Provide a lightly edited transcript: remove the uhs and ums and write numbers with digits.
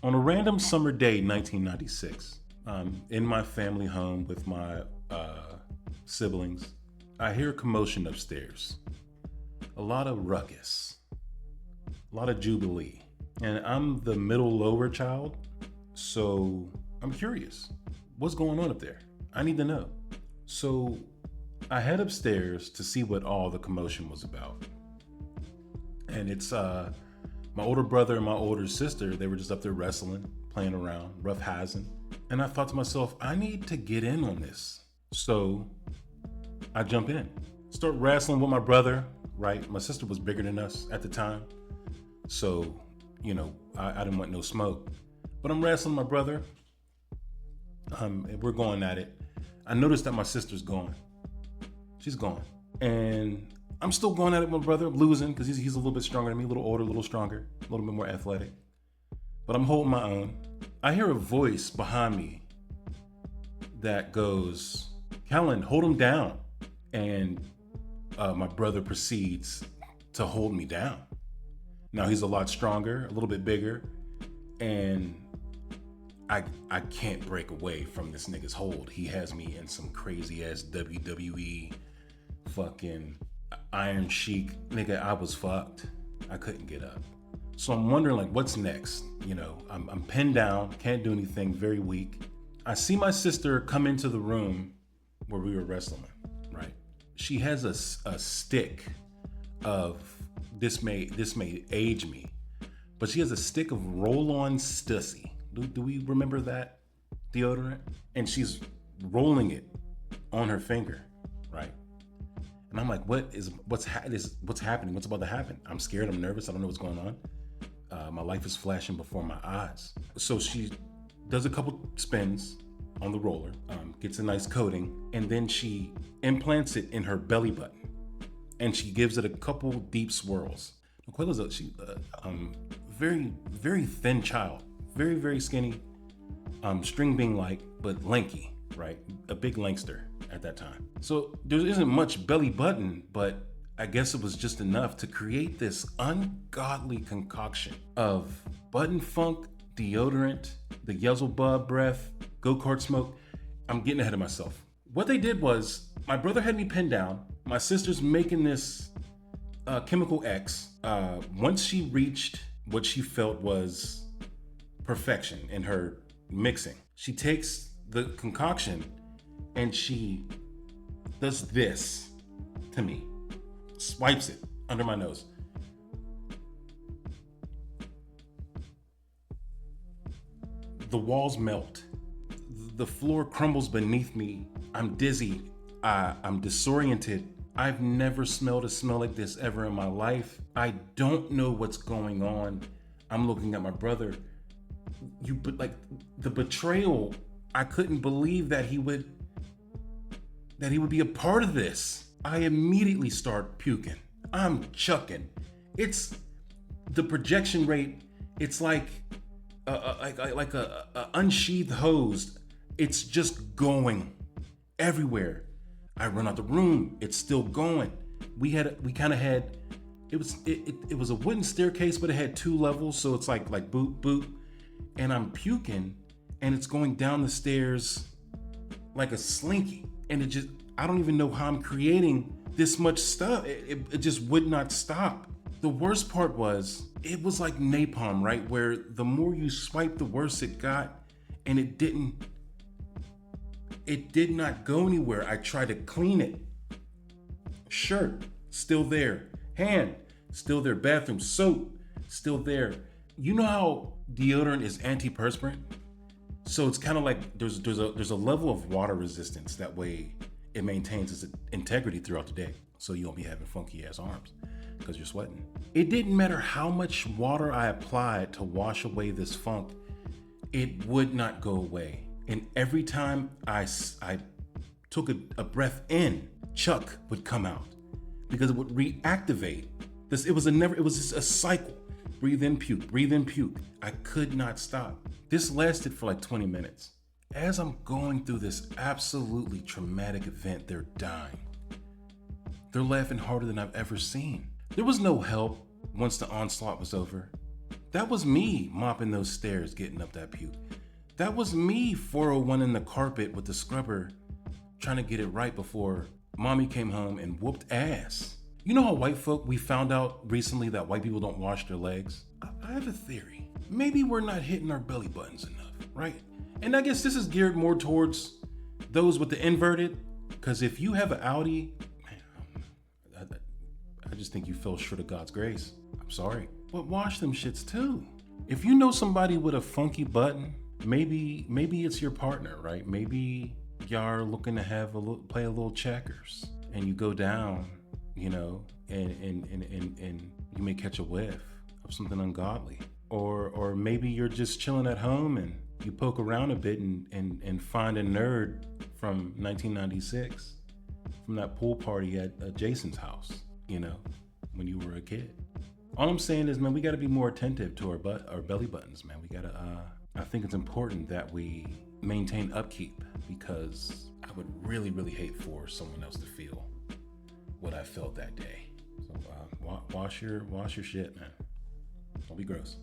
On a random summer day, 1996, in my family home with my siblings, I hear a commotion upstairs. A lot of ruckus, a lot of jubilee. And I'm the middle lower child, so I'm curious. What's going on up there? I need to know. So I head upstairs to see what all the commotion was about. And it's my older brother and my older sister. They were just up there wrestling, playing around, rough hazing. And I thought to myself, I need to get in on this. So I jump in, start wrestling with my brother, right? My sister was bigger than us at the time. So, I didn't want no smoke. But I'm wrestling my brother. And we're going at it. I noticed that my sister's gone. She's gone. And I'm still going at it with my brother. I'm losing because he's a little bit stronger than me, a little older, a little stronger, a little bit more athletic. But I'm holding my own. I hear a voice behind me that goes, Kellen, hold him down. And my brother proceeds to hold me down. Now he's a lot stronger, a little bit bigger, and I can't break away from this nigga's hold. He has me in some crazy ass WWE fucking Iron Sheik. Nigga, I was fucked. I couldn't get up. So I'm wondering, like, what's next? I'm pinned down, can't do anything, very weak. I see my sister come into the room where we were wrestling, right? She has a stick of, this may age me, but she has a stick of roll-on Stussy. Do we remember that deodorant? And she's rolling it on her finger, right? And I'm like, what's happening? What's about to happen? I'm scared, I'm nervous, I don't know what's going on. My life is flashing before my eyes. So she does a couple spins on the roller, gets a nice coating, and then she implants it in her belly button. And she gives it a couple deep swirls. Quayla's very, very thin child, very, very skinny, string bean like, but lanky, right? A big lankster at that time. So there isn't much belly button, but I guess it was just enough to create this ungodly concoction of button funk, deodorant, the Yezelbub breath, go-kart smoke. I'm getting ahead of myself. What they did was, my brother had me pinned down. My sister's making this chemical X. Once she reached what she felt was perfection in her mixing, she takes the concoction and she does this to me. Swipes it under my nose. The walls melt. The floor crumbles beneath me. I'm dizzy. I'm disoriented. I've never smelled a smell like this ever in my life. I don't know what's going on. I'm looking at my brother. But like the betrayal, I couldn't believe that he would be a part of this. I immediately start puking. I'm chucking. It's the projection rate. It's like a unsheathed hose. It's just going everywhere. I run out the room. It's still going. We kind of had. It was a wooden staircase, but it had 2 levels, so it's like boop boop, and I'm puking, and it's going down the stairs like a slinky, and it just. I don't even know how I'm creating this much stuff. It just would not stop. The worst part was, it was like napalm, right? Where the more you swipe, the worse it got. And it did not go anywhere. I tried to clean it. Shirt, still there. Hand, still there. Bathroom soap, still there. You know how deodorant is antiperspirant? So it's kind of like there's a level of water resistance. That way it maintains its integrity throughout the day. So you won't be having funky ass arms because you're sweating. It didn't matter how much water I applied to wash away this funk, it would not go away. And every time I took a breath in, Chuck would come out because it would reactivate. It was just a cycle. Breathe in, puke, breathe in, puke. I could not stop. This lasted for like 20 minutes. As I'm going through this absolutely traumatic event, they're dying. They're laughing harder than I've ever seen. There was no help once the onslaught was over. That was me mopping those stairs, getting up that puke. That was me 401 in the carpet with the scrubber, trying to get it right before mommy came home and whooped ass. You know how white folk, we found out recently that white people don't wash their legs? I have a theory. Maybe we're not hitting our belly buttons enough, right? And I guess this is geared more towards those with the inverted, because if you have an Audi, man, I just think you fell short of God's grace. I'm sorry. But wash them shits too. If you know somebody with a funky button, maybe it's your partner, right? Maybe y'all are looking to play a little checkers, and you go down, you know, and you may catch a whiff of something ungodly. Or maybe you're just chilling at home and you poke around a bit and find a nerd from 1996 from that pool party at Jason's house, you know, when you were a kid. All I'm saying is, man, we got to be more attentive to our belly buttons, man. We got to, I think it's important that we maintain upkeep, because I would really, really hate for someone else to feel what I felt that day. So wash your shit, man. Don't be gross.